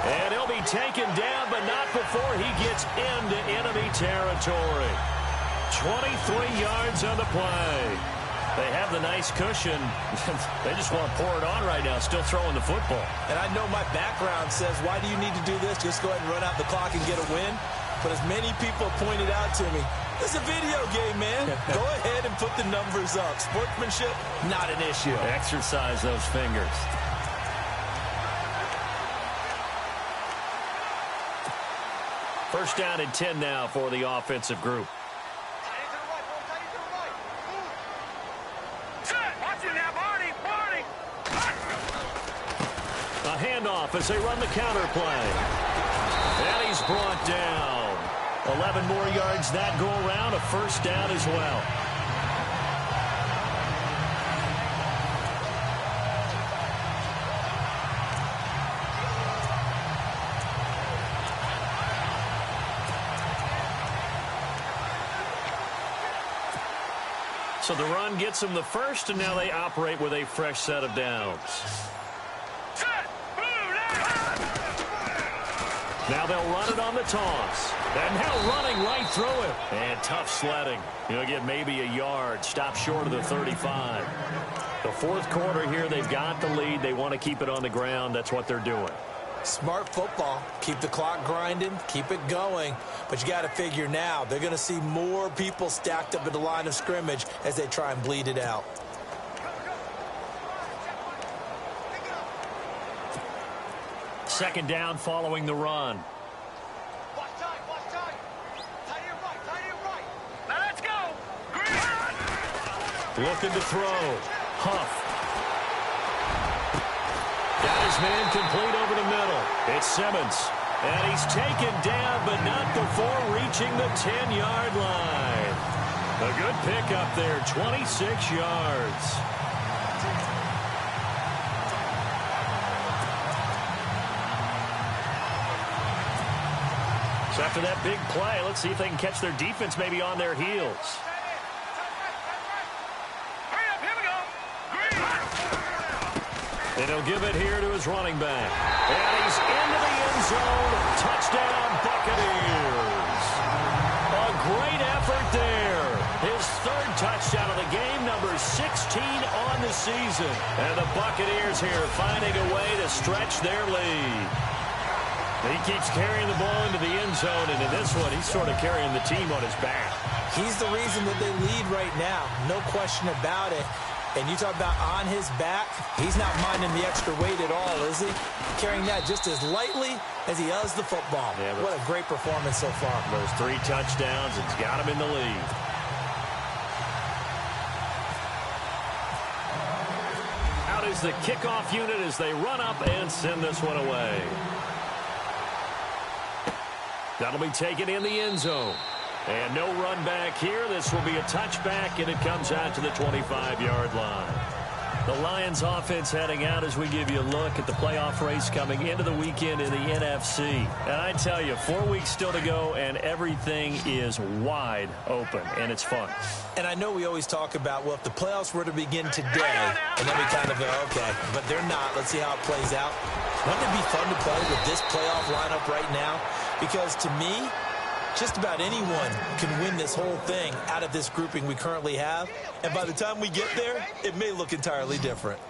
And he'll be taken down, but not before he gets into enemy territory. 23 yards on the play. They have the nice cushion. They just want to pour it on right now, still throwing the football. And I know my background says, why do you need to do this? Just go ahead and run out the clock and get a win. But as many people pointed out to me, it's a video game, man. Go ahead and put the numbers up. Sportsmanship, not an issue. Exercise those fingers. First down and 10 now for the offensive group. A handoff as they run the counter play. And he's brought down. 11 more yards that go around, a first down as well. So the run gets them the first, and now they operate with a fresh set of downs. Now they'll run it on the toss. And now running right through it. And tough sledding. You'll get maybe a yard. Stop short of the 35. The fourth quarter here, they've got the lead. They want to keep it on the ground. That's what they're doing. Smart football. Keep the clock grinding. Keep it going. But you got to figure now, they're going to see more people stacked up at the line of scrimmage as they try and bleed it out. Second down following the run. Let's go. Looking to throw. Huff. Got his man complete over the middle. It's Simmons. And he's taken down, but not before reaching the 10-yard line. A good pickup there, 26 yards. So after that big play, let's see if they can catch their defense maybe on their heels. Hurry up, here we go. And he'll give it here to his running back. And he's into the end zone. Touchdown, Buccaneers. A great effort there. His third touchdown of the game, number 16 on the season. And the Buccaneers here finding a way to stretch their lead. He keeps carrying the ball into the end zone, and in this one, he's sort of carrying the team on his back. He's the reason that they lead right now. No question about it. And you talk about on his back, he's not minding the extra weight at all, is he? Carrying that just as lightly as he does the football. Yeah, what a great performance so far. Those 3 touchdowns, it's got him in the lead. Out is the kickoff unit as they run up and send this one away. That'll be taken in the end zone. And no run back here. This will be a touchback, and it comes out to the 25-yard line. The Lions offense heading out as we give you a look at the playoff race coming into the weekend in the NFC. And I tell you, 4 weeks still to go, and everything is wide open, and it's fun. And I know we always talk about, well, if the playoffs were to begin today, and then we kind of go, okay, but they're not. Let's see how it plays out. Wouldn't it be fun to play with this playoff lineup right now? Because to me, just about anyone can win this whole thing out of this grouping we currently have. And by the time we get there, it may look entirely different.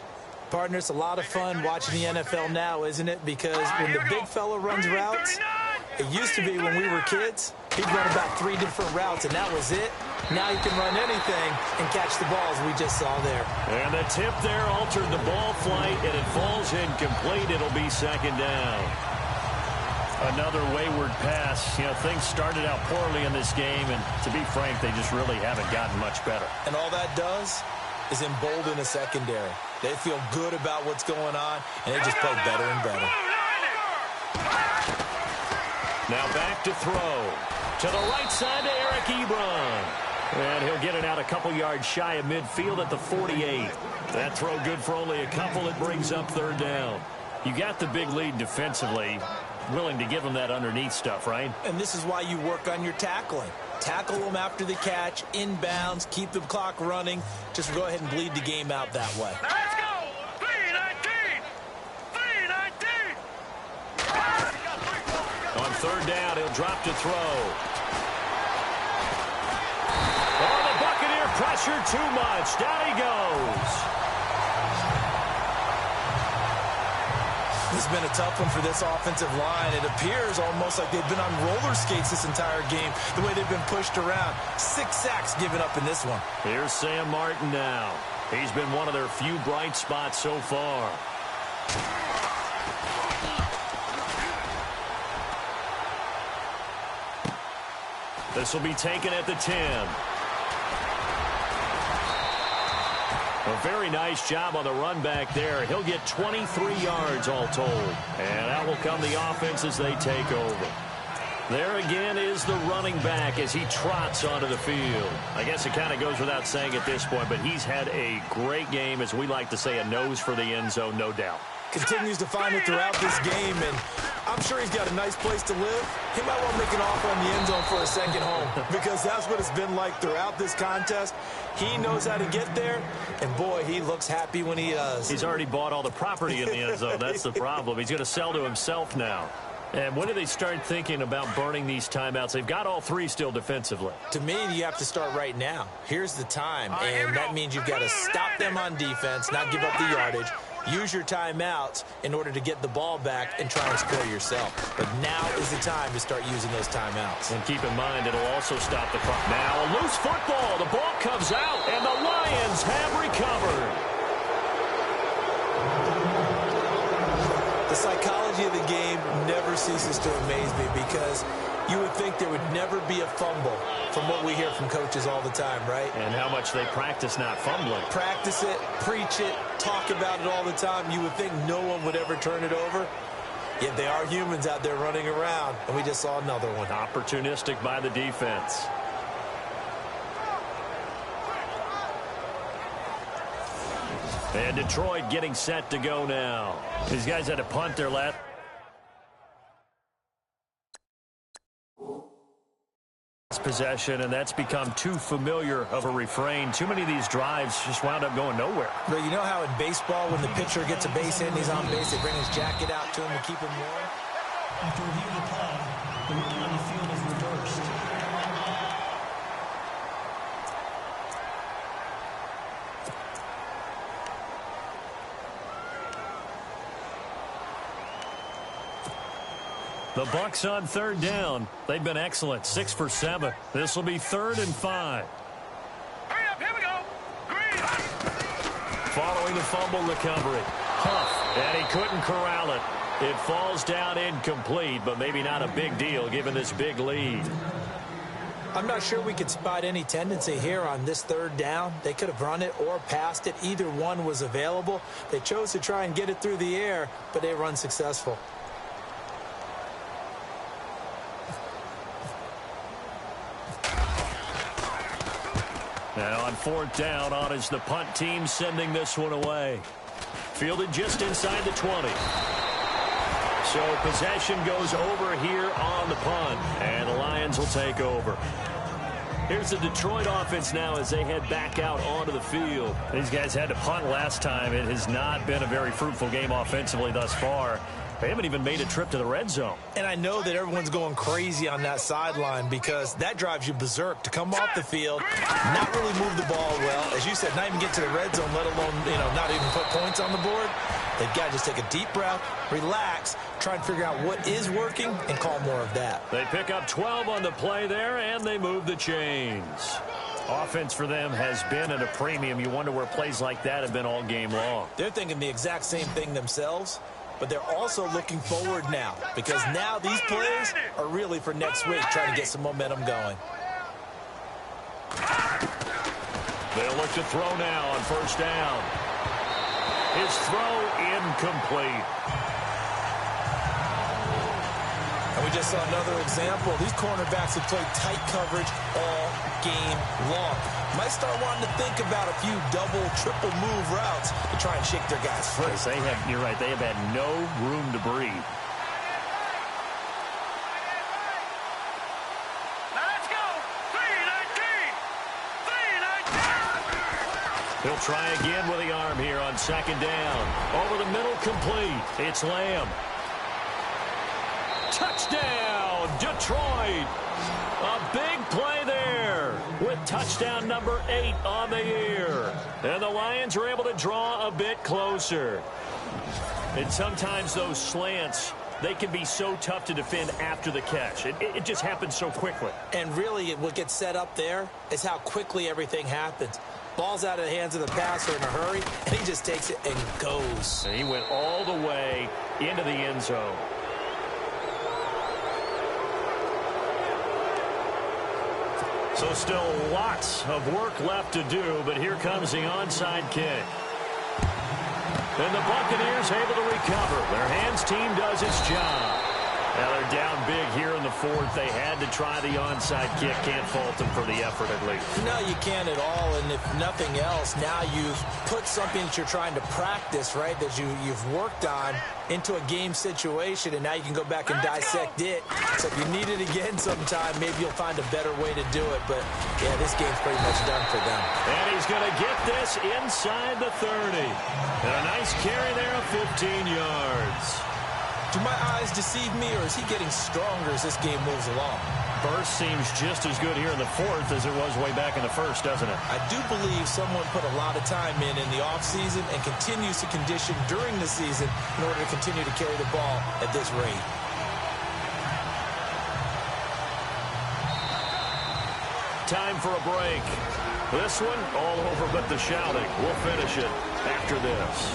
Partner, it's a lot of fun watching the NFL now, isn't it? Because when the big fella runs routes, it used to be when we were kids, he'd run about 3 different routes, and that was it. Now he can run anything and catch the balls we just saw there. And the tip there altered the ball flight, and it falls incomplete. It'll be second down. Another wayward pass. You know, things started out poorly in this game, and to be frank, they just really haven't gotten much better. And all that does is embolden a secondary. They feel good about what's going on, and they just play better and better. Now back to throw. To the right side to Eric Ebron. And he'll get it out a couple yards shy of midfield at the 48. That throw good for only a couple. It brings up third down. You got the big lead defensively. Willing to give them that underneath stuff, right? And this is why you work on your tackling. Tackle them after the catch, inbounds, keep the clock running. Just go ahead and bleed the game out that way. Let's go! 3-19! 3-19! On third down, he'll drop to throw. Oh, the Buccaneer pressure too much. Down he goes. This has been a tough one for this offensive line. It appears almost like they've been on roller skates this entire game, the way they've been pushed around. 6 sacks given up in this one. Here's Sam Martin now. He's been one of their few bright spots so far. This will be taken at the 10. A very nice job on the run back there. He'll get 23 yards all told. And out will come the offense as they take over. There again is the running back as he trots onto the field. I guess it kind of goes without saying at this point, but he's had a great game, as we like to say, a nose for the end zone, no doubt. Continues to find it throughout this game, and I'm sure he's got a nice place to live. He might want to make an offer on the end zone for a second home, because that's what it's been like throughout this contest. He knows how to get there, and boy, he looks happy when he does. He's already bought all the property in the end zone. That's the problem. He's going to sell to himself now. And when do they start thinking about burning these timeouts? They've got all 3 still defensively. To me, you have to start right now. Here's the time, and that means you've got to stop them on defense, not give up the yardage. Use your timeouts in order to get the ball back and try and score yourself. But now is the time to start using those timeouts. And keep in mind, it'll also stop the clock. Now a loose football. The ball comes out, and the Lions have recovered. The psychology of the game never ceases to amaze me, because you would think there would never be a fumble from what we hear from coaches all the time, right? And how much they practice not fumbling. Practice it, preach it, talk about it all the time. You would think no one would ever turn it over. Yet they are humans out there running around, and we just saw another one. Opportunistic by the defense. And Detroit getting set to go now. These guys had to punt their last possession, and that's become too familiar of a refrain. Too many of these drives just wound up going nowhere. But you know how in baseball, when the pitcher gets a base hit and he's on base, they bring his jacket out to him to keep him warm? After review of the play, the rule on the field is reversed. The Bucs on third down. They've been excellent. 6 for 7. This will be 3rd and 5. Hurry up, here we go. Green. Following the fumble recovery. Huff, and he couldn't corral it. It falls down incomplete, but maybe not a big deal given this big lead. I'm not sure we could spot any tendency here on this third down. They could have run it or passed it. Either one was available. They chose to try and get it through the air, but they were unsuccessful. Now on 4th down, on is the punt team sending this one away. Fielded just inside the 20. So possession goes over here on the punt, and the Lions will take over. Here's the Detroit offense now as they head back out onto the field. These guys had to punt last time. It has not been a very fruitful game offensively thus far. They haven't even made a trip to the red zone. And I know that everyone's going crazy on that sideline because that drives you berserk to come off the field, not really move the ball well. As you said, not even get to the red zone, let alone, not even put points on the board. They've got to just take a deep breath, relax, try and figure out what is working, and call more of that. They pick up 12 on the play there, and they move the chains. Offense for them has been at a premium. You wonder where plays like that have been all game long. They're thinking the exact same thing themselves, but they're also looking forward now because now these plays are really for next week, trying to get some momentum going. They'll look to throw now on first down. His throw incomplete. And we just saw another example. These cornerbacks have played tight coverage all game long. Might start wanting to think about a few double, triple move routes to try and shake their guys free. Yes, you're right. They have had no room to breathe. Now let's go. 3-19. He'll try again with the arm here on second down. Over the middle, complete. It's Lamb. Touchdown, Detroit. A big play there with touchdown number 8 on the year. And the Lions are able to draw a bit closer. And sometimes those slants, they can be so tough to defend after the catch. It just happens so quickly. And really, what gets set up there is how quickly everything happens. Ball's out of the hands of the passer in a hurry, and he just takes it and goes. And he went all the way into the end zone. So still lots of work left to do, but here comes the onside kick. And the Buccaneers able to recover. Their hands team does its job. Now they're down big here in the fourth. They had to try the onside kick. Can't fault them for the effort at least. No, you can't at all. And if nothing else, now you've put something that you're trying to practice, right, that you've worked on into a game situation, and now you can go back and dissect it. So if you need it again sometime, maybe you'll find a better way to do it. But, yeah, this game's pretty much done for them. And he's going to get this inside the 30. And a nice carry there of 15 yards. Do my eyes deceive me, or is he getting stronger as this game moves along? Burst seems just as good here in the fourth as it was way back in the first, doesn't it? I do believe someone put a lot of time in the offseason and continues to condition during the season in order to continue to carry the ball at this rate. Time for a break. This one, all over but the shouting. We'll finish it after this.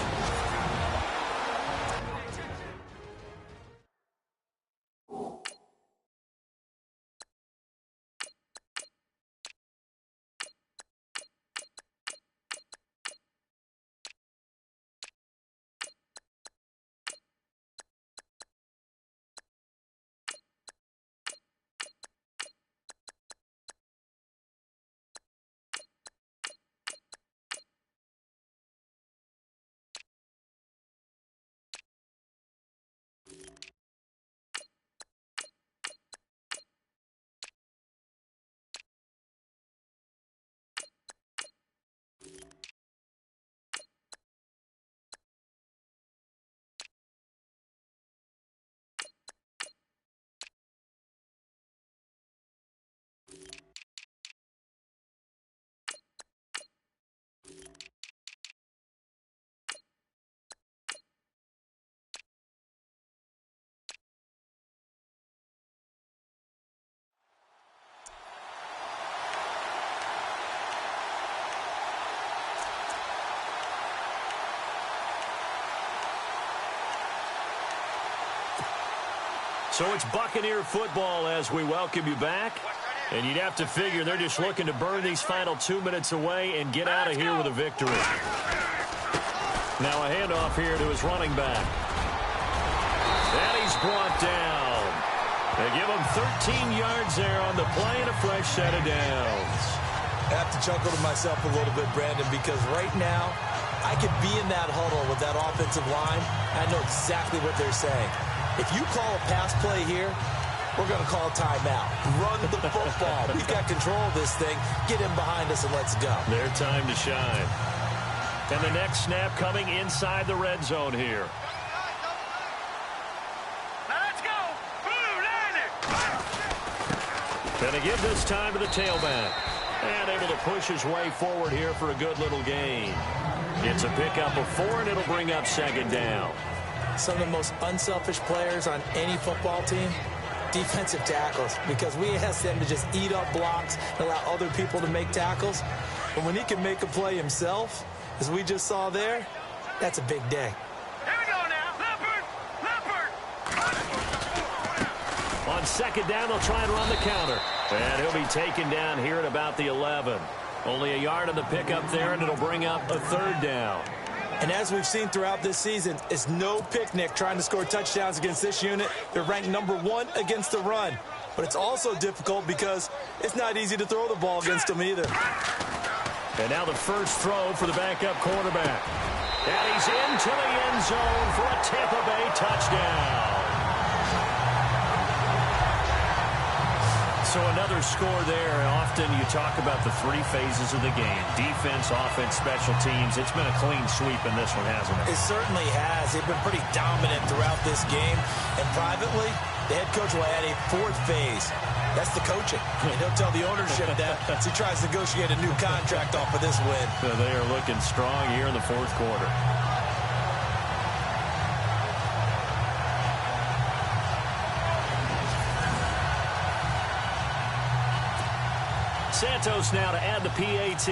So it's Buccaneer football as we welcome you back. And you'd have to figure they're just looking to burn these final 2 minutes away and get out of here with a victory. Now a handoff here to his running back. And he's brought down. They give him 13 yards there on the play and a fresh set of downs. I have to chuckle to myself a little bit, Brandon, because right now I could be in that huddle with that offensive line. I know exactly what they're saying. If you call a pass play here, we're going to call a timeout. Run the football. We've got control of this thing. Get him behind us and let's go. Their time to shine. And the next snap coming inside the red zone here. Going to give this time to the tailback. And able to push his way forward here for a good little gain. It's a pickup of 4, and it'll bring up second down. Some of the most unselfish players on any football team, defensive tackles, because we ask them to just eat up blocks and allow other people to make tackles. But when he can make a play himself, as we just saw there, that's a big day. Here we go now. Leopard. On second down, they'll try and run the counter. And he'll be taken down here at about the 11. Only a yard on the pickup there, and it'll bring up a third down. And as we've seen throughout this season, it's no picnic trying to score touchdowns against this unit. They're ranked number 1 against the run. But it's also difficult because it's not easy to throw the ball against them either. And now the first throw for the backup quarterback. And he's into the end zone for a Tampa Bay touchdown. So another score there. Often you talk about the 3 phases of the game. Defense, offense, special teams. It's been a clean sweep in this one, hasn't it? It certainly has. They've been pretty dominant throughout this game. And privately, the head coach will add a 4th phase. That's the coaching. And he'll tell the ownership that as he tries to negotiate a new contract off of this win. So they are looking strong here in the 4th quarter. Santos now to add the PAT.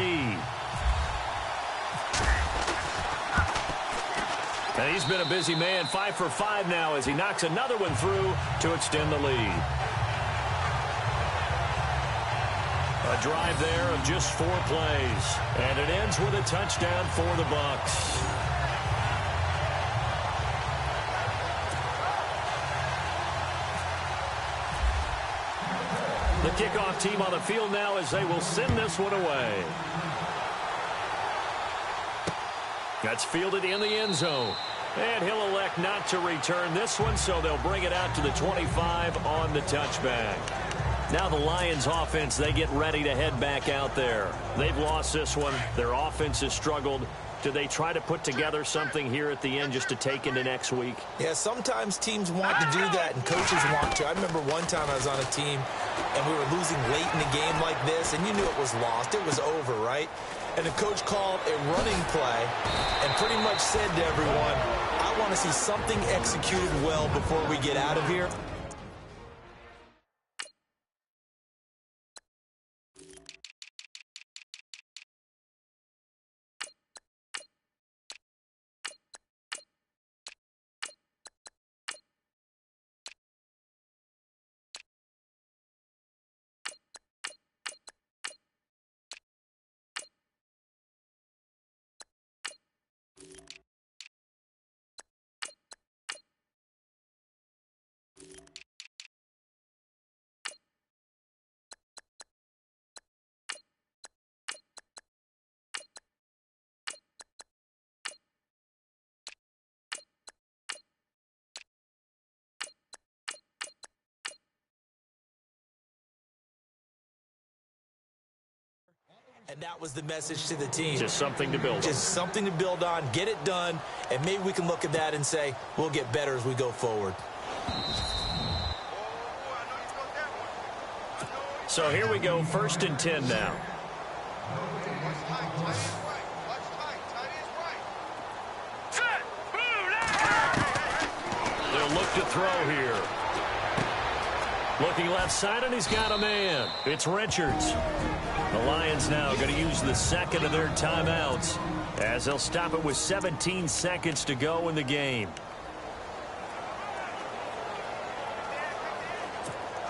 And he's been a busy man, 5 for 5 now as he knocks another one through to extend the lead. A drive there of just 4 plays. And it ends with a touchdown for the Bucs. The kickoff team on the field now as they will send this one away. That's fielded in the end zone. And he'll elect not to return this one, so they'll bring it out to the 25 on the touchback. Now the Lions offense, they get ready to head back out there. They've lost this one. Their offense has struggled. Do they try to put together something here at the end just to take into next week? Yeah, sometimes teams want to do that and coaches want to. I remember one time I was on a team and we were losing late in the game like this, and you knew it was lost. It was over, right? And the coach called a running play and pretty much said to everyone, I want to see something executed well before we get out of here. And that was the message to the team. Just something to build on. Just something to build on, get it done, and maybe we can look at that and say, we'll get better as we go forward. So here we go, 1st and 10 now. They'll look to throw here. Looking left side, and he's got a man. It's Richards. The Lions now going to use the second of their timeouts as they'll stop it with 17 seconds to go in the game.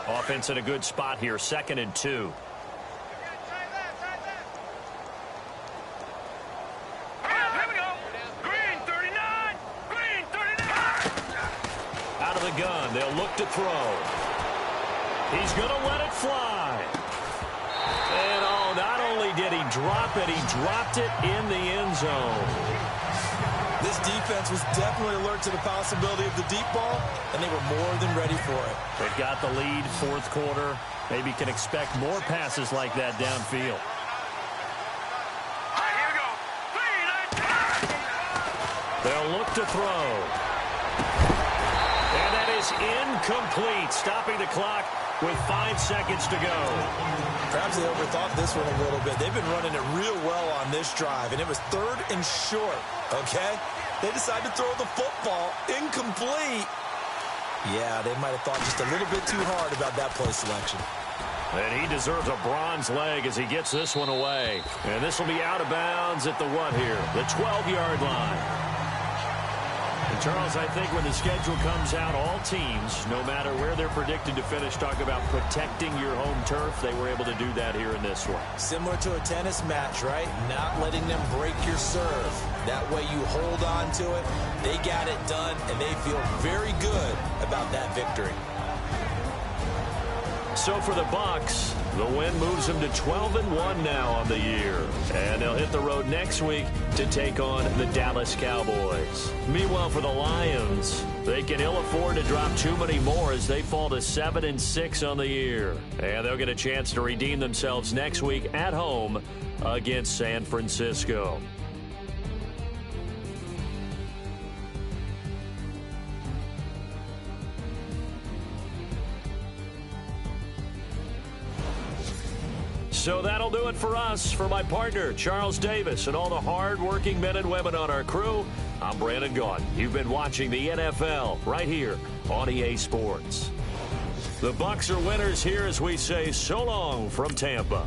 Offense in a good spot here, 2nd and 2. Here we go. Green 39. Green 39. Out of the gun, they'll look to throw. He's going to let it fly. And oh, not only did he drop it, he dropped it in the end zone. This defense was definitely alert to the possibility of the deep ball, and they were more than ready for it. They've got the lead, 4th quarter. Maybe can expect more passes like that downfield. All right, here we go. They'll look to throw. And that is incomplete. Stopping the clock with 5 seconds to go. Perhaps they overthought this one a little bit. They've been running it real well on this drive, and it was 3rd and short, okay? They decided to throw the football incomplete. Yeah, they might have thought just a little bit too hard about that play selection. And he deserves a bronze leg as he gets this one away. And this will be out of bounds at the what here? The 12-yard line. And Charles, I think when the schedule comes out, all teams, no matter where they're predicted to finish, talk about protecting your home turf. They were able to do that here in this one. Similar to a tennis match, right? Not letting them break your serve. That way you hold on to it. They got it done, and they feel very good about that victory. So for the Bucs, the win moves them to 12-1 now on the year. And they'll hit the road next week to take on the Dallas Cowboys. Meanwhile, for the Lions, they can ill afford to drop too many more as they fall to 7-6 on the year. And they'll get a chance to redeem themselves next week at home against San Francisco. So that'll do it for us. For my partner, Charles Davis, and all the hard-working men and women on our crew, I'm Brandon Gaudin. You've been watching the NFL right here on EA Sports. The Bucs are winners here as we say so long from Tampa.